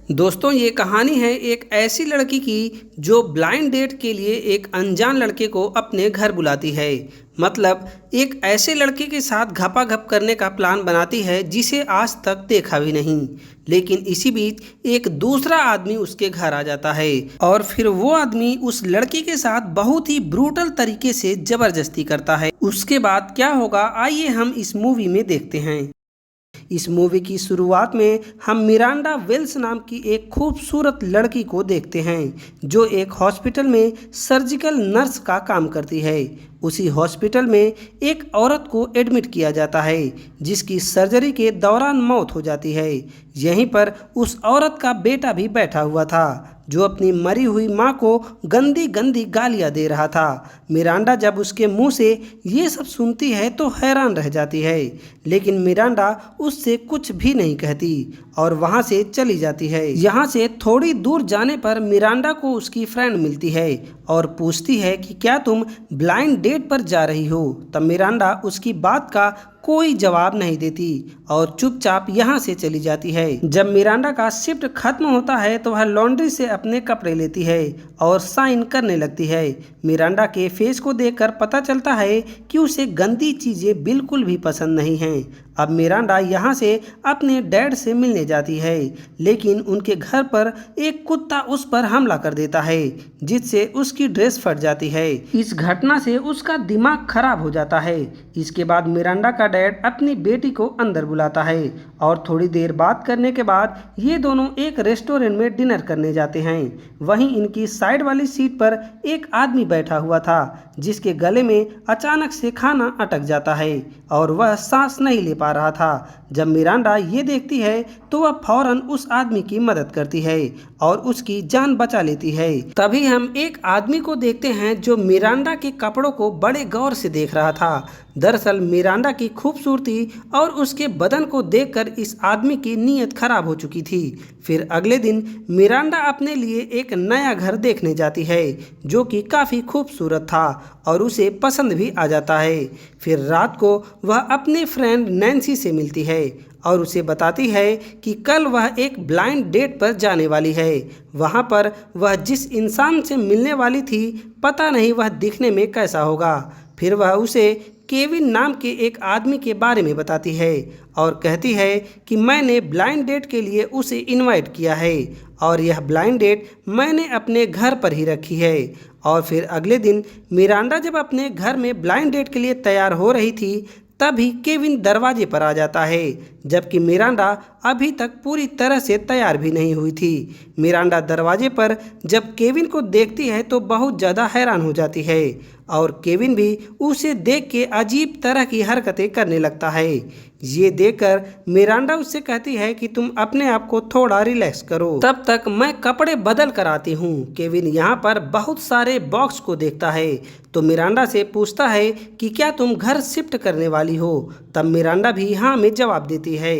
दोस्तों ये कहानी है एक ऐसी लड़की की जो ब्लाइंड डेट के लिए एक अनजान लड़के को अपने घर बुलाती है। मतलब एक ऐसे लड़के के साथ घपाघप करने का प्लान बनाती है जिसे आज तक देखा भी नहीं। लेकिन इसी बीच एक दूसरा आदमी उसके घर आ जाता है और फिर वो आदमी उस लड़की के साथ बहुत ही ब्रूटल तरीके से जबरदस्ती करता है। उसके बाद क्या होगा आइए हम इस मूवी में देखते हैं। इस मूवी की शुरुआत में हम मिरांडा वेल्स नाम की एक खूबसूरत लड़की को देखते हैं जो एक हॉस्पिटल में सर्जिकल नर्स का काम करती है। उसी हॉस्पिटल में एक औरत को एडमिट किया जाता है जिसकी सर्जरी के दौरान मौत हो जाती है। यहीं पर उस औरत का बेटा भी बैठा हुआ था जो अपनी मरी हुई माँ को गंदी गंदी गालियाँ दे रहा था। मिरांडा जब उसके मुंह से ये सब सुनती है तो हैरान रह जाती है, लेकिन मिरांडा उससे कुछ भी नहीं कहती और वहाँ से चली जाती है। यहाँ से थोड़ी दूर जाने पर मिरांडा को उसकी फ्रेंड मिलती है और पूछती है कि क्या तुम ब्लाइंड डेट पर जा रही हो। तब मिरांडा उसकी बात का कोई जवाब नहीं देती और चुपचाप यहाँ से चली जाती है। जब मिरांडा का शिफ्ट खत्म होता है तो वह लॉन्ड्री से अपने कपड़े लेती है और साइन करने लगती है। मिरांडा के फेस को देखकर पता चलता है कि उसे गंदी चीज़ें बिल्कुल भी पसंद नहीं हैं। अब मिरांडा यहाँ से अपने डैड से मिलने जाती है, लेकिन उनके घर पर एक कुत्ता उस पर हमला कर देता है जिससे उसकी ड्रेस फट जाती है। इस घटना से उसका दिमाग खराब हो जाता है। इसके बाद मिरांडा का डैड अपनी बेटी को अंदर बुलाता है और थोड़ी देर बात करने के बाद ये दोनों एक रेस्टोरेंट में डिनर करने जाते हैं। वहीं इनकी साइड वाली सीट पर एक आदमी बैठा हुआ था जिसके गले में अचानक से खाना अटक जाता है और वह सांस नहीं ले पा रहा था। जब मिरांडा ये देखती है तो वह फौरन उस आदमी की मदद करती है और उसकी जान बचा लेती है। तभी हम एक आदमी को देखते हैं जो मिरांडा के कपड़ों को बड़े गौर से देख रहा था। दरअसल मिरांडा की खूबसूरती और उसके बदन को देखकर इस आदमी की नीयत खराब हो चुकी थी। फिर अगले दिन मिरांडा अपने लिए एक नया घर देखने जाती है जो कि काफ़ी खूबसूरत था और उसे पसंद भी आ जाता है। फिर रात को वह अपने फ्रेंड नैन्सी से मिलती है और उसे बताती है कि कल वह एक ब्लाइंड डेट पर जाने वाली है। वहाँ पर वह जिस इंसान से मिलने वाली थी पता नहीं वह दिखने में कैसा होगा। फिर वह उसे केविन नाम के एक आदमी के बारे में बताती है और कहती है कि मैंने ब्लाइंड डेट के लिए उसे इनवाइट किया है और यह ब्लाइंड डेट मैंने अपने घर पर ही रखी है। और फिर अगले दिन मिरांडा जब अपने घर में ब्लाइंड डेट के लिए तैयार हो रही थी तभी केविन दरवाजे पर आ जाता है, जबकि मिरांडा अभी तक पूरी तरह से तैयार भी नहीं हुई थी। मिरांडा दरवाजे पर जब केविन को देखती है तो बहुत ज़्यादा हैरान हो जाती है और केविन भी उसे देख के अजीब तरह की हरकतें करने लगता है। ये देखकर मिरांडा उससे कहती है कि तुम अपने आप को थोड़ा रिलैक्स करो, तब तक मैं कपड़े बदल कर आती हूँ। केविन यहाँ पर बहुत सारे बॉक्स को देखता है तो मिरांडा से पूछता है कि क्या तुम घर शिफ्ट करने वाली हो। तब मिरांडा भी हाँ में जवाब देती है।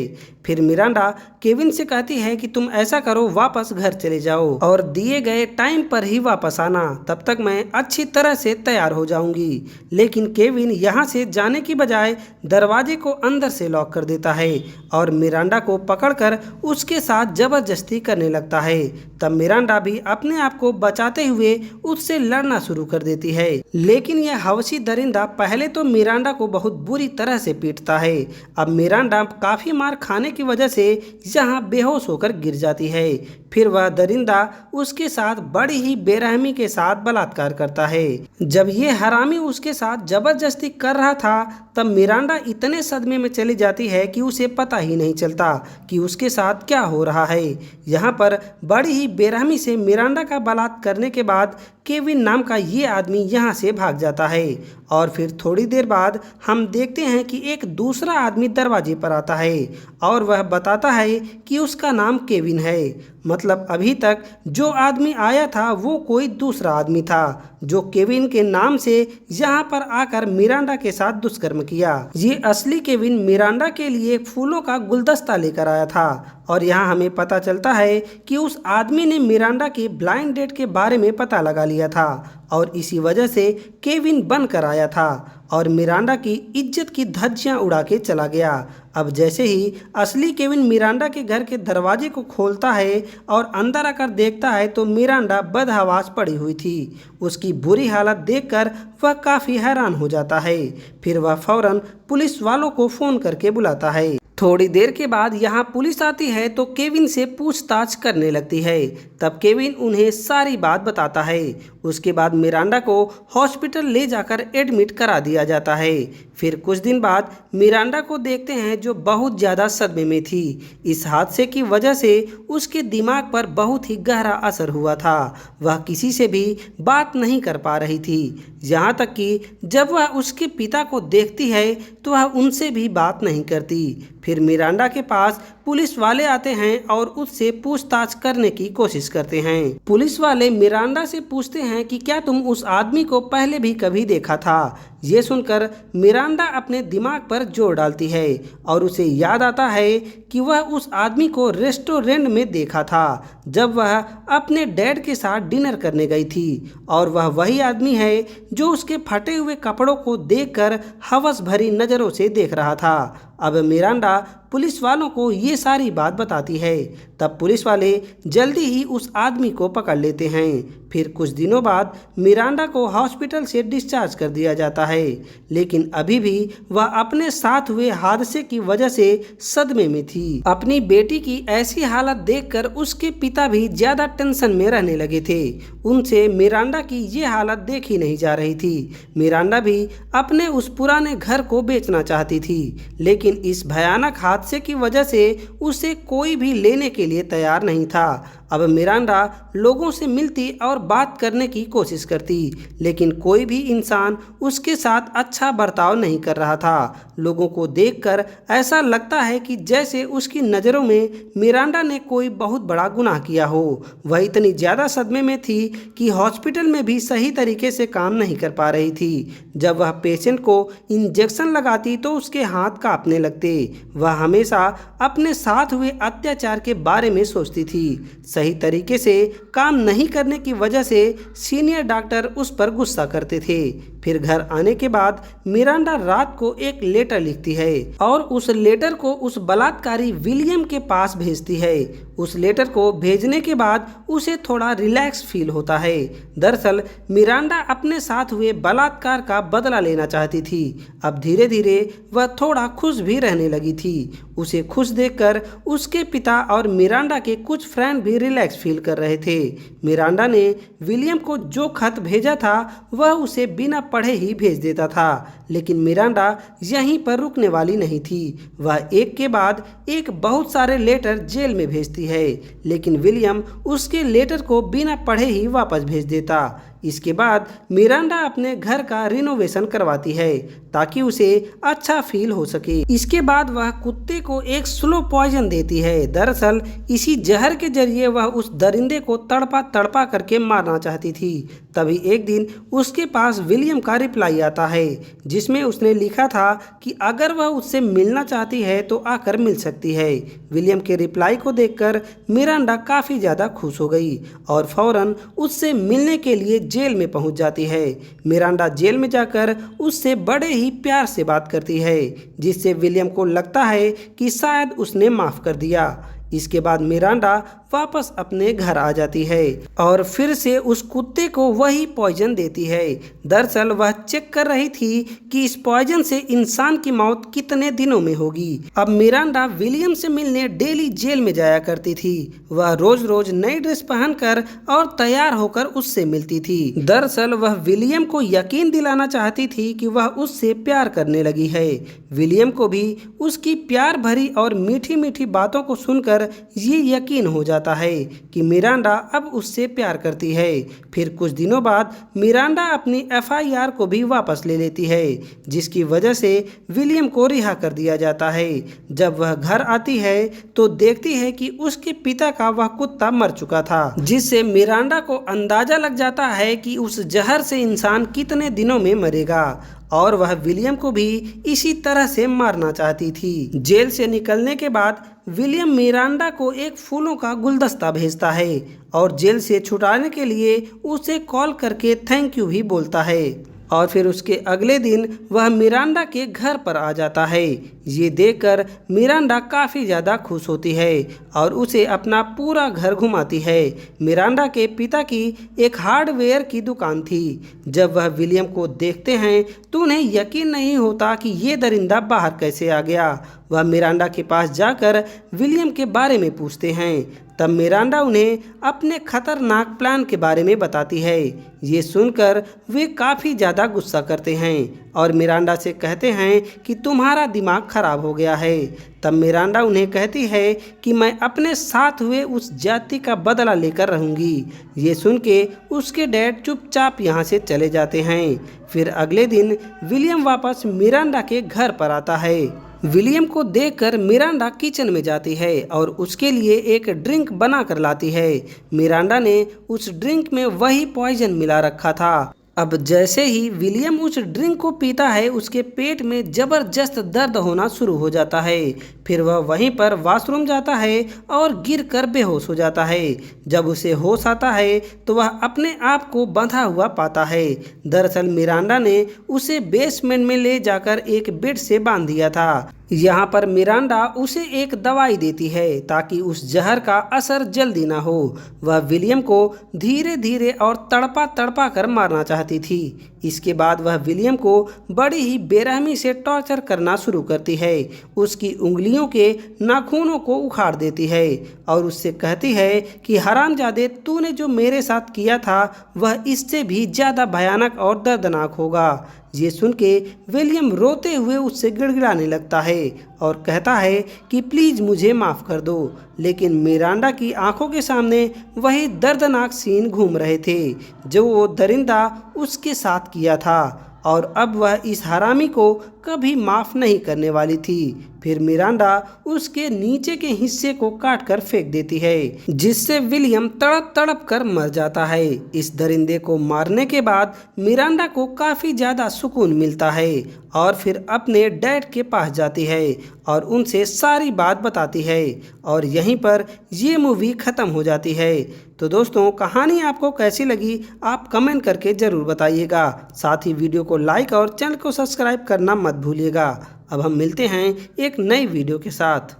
फिर मिरांडा केविन से कहती है कि तुम ऐसा करो वापस घर चले जाओ और दिए गए टाइम पर ही वापस आना, तब तक मैं अच्छी तरह से तैयार हो जाऊंगी। लेकिन केविन यहाँ से जाने की बजाय दरवाजे को अंदर से लॉक कर देता है और मिरांडा को पकड़कर उसके साथ जबरदस्ती करने लगता है। तब मिरांडा भी अपने आप को बचाते हुए उससे लड़ना शुरू कर देती है, लेकिन यह हवसी दरिंदा पहले तो मिरांडा को बहुत बुरी तरह से पीटता है। अब मिरांडा काफ़ी मार खाने की वजह से यहाँ बेहोश होकर गिर जाती है। फिर वह दरिंदा उसके साथ बड़ी ही बेरहमी के साथ बलात्कार करता है। जब ये हरामी उसके साथ जबरदस्ती कर रहा था तब मिरांडा इतने सदमे में चली जाती है कि उसे पता ही नहीं चलता कि उसके साथ क्या हो रहा है। यहाँ पर बड़ी ही बेरहमी से मिरांडा का बलात्कार करने के बाद केविन नाम का ये आदमी यहाँ से भाग जाता है और फिर थोड़ी देर बाद हम देखते हैं कि एक दूसरा आदमी दरवाजे पर आता है और वह बताता है कि उसका नाम केविन है। मतलब अभी तक जो आदमी आया था वो कोई दूसरा आदमी था जो केविन के नाम से यहाँ पर आकर मिरांडा के साथ दुष्कर्म किया। ये असली केविन मिरांडा के लिए फूलों का गुलदस्ता लेकर आया था और यहाँ हमें पता चलता है कि उस आदमी ने मिरांडा की ब्लाइंड डेट के बारे में पता लगा लिया था और इसी वजह से केविन बनकर आया था और मिरांडा की इज्जत की धज्जियां उड़ा के चला गया। अब जैसे ही असली केविन मिरांडा के घर के दरवाजे को खोलता है और अंदर आकर देखता है तो मिरांडा बदहवास पड़ी हुई थी। उसकी बुरी हालत देखकर वह काफ़ी हैरान हो जाता है। फिर वह फौरन पुलिस वालों को फ़ोन करके बुलाता है। थोड़ी देर के बाद यहाँ पुलिस आती है तो केविन से पूछताछ करने लगती है। तब केविन उन्हें सारी बात बताता है। उसके बाद मिरांडा को हॉस्पिटल ले जाकर एडमिट करा दिया जाता है। फिर कुछ दिन बाद मिरांडा को देखते हैं जो बहुत ज़्यादा सदमे में थी। इस हादसे की वजह से उसके दिमाग पर बहुत ही गहरा असर हुआ था। वह किसी से भी बात नहीं कर पा रही थी, यहाँ तक कि जब वह उसके पिता को देखती है तो वह उनसे भी बात नहीं करती। फिर मिरांडा के पास पुलिस वाले आते हैं और उससे पूछताछ करने की कोशिश करते हैं। पुलिस वाले मिरांडा से पूछते हैं कि क्या तुम उस आदमी को पहले भी कभी देखा था। ये सुनकर मिरांडा अपने दिमाग पर जोर डालती है और उसे याद आता है कि वह उस आदमी को रेस्टोरेंट में देखा था जब वह अपने डैड के साथ डिनर करने गई थी, और वह वही आदमी है जो उसके फटे हुए कपड़ों को देखकर हवस भरी नज़रों से देख रहा था। अब मिरांडा पुलिस वालों को ये सारी बात बताती है। तब पुलिस वाले जल्दी ही उस आदमी को पकड़ लेते हैं। फिर कुछ दिनों बाद मिरांडा को हॉस्पिटल से डिस्चार्ज कर दिया जाता है, लेकिन अभी भी वह अपने साथ हुए हादसे की वजह से सदमे में थी। अपनी बेटी की ऐसी हालत देखकर उसके पिता भी ज़्यादा टेंशन में रहने लगे थे। उनसे मिरांडा की ये हालत देखी नहीं जा रही थी। मिरांडा भी अपने उस पुराने घर को बेचना चाहती थी, लेकिन इस भयानक हादसे की वजह से उसे कोई भी लेने के लिए तैयार नहीं था। अब मिरांडा लोगों से मिलती और बात करने की कोशिश करती, लेकिन कोई भी इंसान उसके साथ अच्छा बर्ताव नहीं कर रहा था। लोगों को देखकर ऐसा लगता है कि जैसे उसकी नज़रों में मिरांडा ने कोई बहुत बड़ा गुनाह किया हो। वह इतनी ज़्यादा सदमे में थी कि हॉस्पिटल में भी सही तरीके से काम नहीं कर पा रही थी। जब वह पेशेंट को इंजेक्शन लगाती तो उसके हाथ कांपने लगते। वह हमेशा अपने साथ हुए अत्याचार के बारे में सोचती थी। सही तरीके से काम नहीं करने की वजह से सीनियर डॉक्टर उस पर गुस्सा करते थे। फिर घर आने के बाद मिरांडा रात को एक लेटर लिखती है और उस लेटर को उस बलात्कारी विलियम के पास भेजती है। उस लेटर को भेजने के बाद उसे थोड़ा रिलैक्स फील होता है। दरअसल मिरांडा अपने साथ हुए बलात्कार का बदला लेना चाहती थी। अब धीरे धीरे वह थोड़ा खुश भी रहने लगी थी। उसे खुश देखकर उसके पिता और मिरांडा के कुछ फ्रेंड भी रिलैक्स फील कर रहे थे। मिरांडा ने विलियम को जो खत भेजा था वह उसे बिना पढ़े ही भेज देता था, लेकिन मिरांडा यहीं पर रुकने वाली नहीं थी। वह एक के बाद एक बहुत सारे लेटर जेल में भेजती है, लेकिन विलियम उसके लेटर को बिना पढ़े ही वापस भेज देता। इसके बाद मिरांडा अपने घर का रिनोवेशन करवाती है ताकि उसे अच्छा फील हो सके। इसके बाद वह कुत्ते को एक स्लो पॉइजन देती है। दरअसल इसी जहर के जरिए वह उस दरिंदे को तड़पा तड़पा करके मारना चाहती थी। तभी एक दिन उसके पास विलियम का रिप्लाई आता है, जिसमें उसने लिखा था कि अगर वह उससे मिलना चाहती है तो आकर मिल सकती है। विलियम के रिप्लाई को देखकर मिरांडा काफ़ी ज़्यादा खुश हो गई और फौरन उससे मिलने के लिए जेल में पहुंच जाती है। मिरांडा जेल में जाकर उससे बड़े ही प्यार से बात करती है, जिससे विलियम को लगता है कि शायद उसने माफ़ कर दिया। इसके बाद मिरांडा वापस अपने घर आ जाती है और फिर से उस कुत्ते को वही पॉइजन देती है। दरअसल वह चेक कर रही थी कि इस पॉइजन से इंसान की मौत कितने दिनों में होगी। अब मिरांडा विलियम से मिलने डेली जेल में जाया करती थी। वह रोज रोज नई ड्रेस पहनकर और तैयार होकर उससे मिलती थी। दरअसल वह विलियम को यकीन दिलाना चाहती थी कि वह उससे प्यार करने लगी है। विलियम को भी उसकी प्यार भरी और मीठी मीठी बातों को सुनकर ये यकीन हो जाता है कि मिरांडा अब उससे प्यार करती है। फिर कुछ दिनों बाद मिरांडा अपनी एफआईआर को भी वापस ले लेती है, जिसकी वजह से विलियम को रिहा कर दिया जाता है। जब वह घर आती है तो देखती है कि उसके पिता का वह कुत्ता मर चुका था, जिससे मिरांडा को अंदाजा लग जाता है कि उस जहर से इंसान कितने दिनों में मरेगा और वह विलियम को भी इसी तरह से मारना चाहती थी। जेल से निकलने के बाद विलियम मिरांडा को एक फूलों का गुलदस्ता भेजता है और जेल से छुड़ाने के लिए उसे कॉल करके थैंक यू भी बोलता है। और फिर उसके अगले दिन वह मिरांडा के घर पर आ जाता है। ये देखकर मिरांडा काफ़ी ज़्यादा खुश होती है और उसे अपना पूरा घर घुमाती है। मिरांडा के पिता की एक हार्डवेयर की दुकान थी। जब वह विलियम को देखते हैं तो उन्हें यकीन नहीं होता कि ये दरिंदा बाहर कैसे आ गया। वह मिरांडा के पास जाकर विलियम के बारे में पूछते हैं। तब मिरांडा उन्हें अपने खतरनाक प्लान के बारे में बताती है। ये सुनकर वे काफ़ी ज़्यादा गुस्सा करते हैं और मिरांडा से कहते हैं कि तुम्हारा दिमाग खराब हो गया है। तब मिरांडा उन्हें कहती है कि मैं अपने साथ हुए उस जाति का बदला लेकर रहूँगी। ये सुन के उसके डैड चुपचाप यहाँ से चले जाते हैं। फिर अगले दिन विलियम वापस मिरांडा के घर पर आता है। विलियम को देखकर मिरांडा किचन में जाती है और उसके लिए एक ड्रिंक बना कर लाती है। मिरांडा ने उस ड्रिंक में वही पॉइजन मिला रखा था। अब जैसे ही विलियम उस ड्रिंक को पीता है उसके पेट में ज़बरदस्त दर्द होना शुरू हो जाता है। फिर वह वहीं पर वॉशरूम जाता है और गिरकर बेहोश हो जाता है। जब उसे होश आता है तो वह अपने आप को बंधा हुआ पाता है। दरअसल मिरांडा ने उसे बेसमेंट में ले जाकर एक बेड से बांध दिया था। यहाँ पर मिरांडा उसे एक दवाई देती है ताकि उस जहर का असर जल्दी ना हो। वह विलियम को धीरे धीरे और तड़पा तड़पा कर मारना चाहती थी। इसके बाद वह विलियम को बड़ी ही बेरहमी से टॉर्चर करना शुरू करती है। उसकी उंगलियों के नाखूनों को उखाड़ देती है और उससे कहती है कि हरामजादे, तूने जो मेरे साथ किया था वह इससे भी ज़्यादा भयानक और दर्दनाक होगा। ये सुन के विलियम रोते हुए उससे गिड़गिड़ाने लगता है और कहता है कि प्लीज़ मुझे माफ़ कर दो। लेकिन मिरांडा की आंखों के सामने वही दर्दनाक सीन घूम रहे थे जो वो दरिंदा उसके साथ किया था और अब वह इस हरामी को कभी माफ़ नहीं करने वाली थी। फिर मिरांडा उसके नीचे के हिस्से को काट कर फेंक देती है जिससे विलियम तड़प तड़प कर मर जाता है। इस दरिंदे को मारने के बाद मिरांडा को काफ़ी ज़्यादा सुकून मिलता है और फिर अपने डैड के पास जाती है और उनसे सारी बात बताती है और यहीं पर ये मूवी ख़त्म हो जाती है। तो दोस्तों, कहानी आपको कैसी लगी आप कमेंट करके ज़रूर बताइएगा। साथ ही वीडियो को लाइक और चैनल को सब्सक्राइब करना मत भूलिएगा। अब हम मिलते हैं एक नई वीडियो के साथ।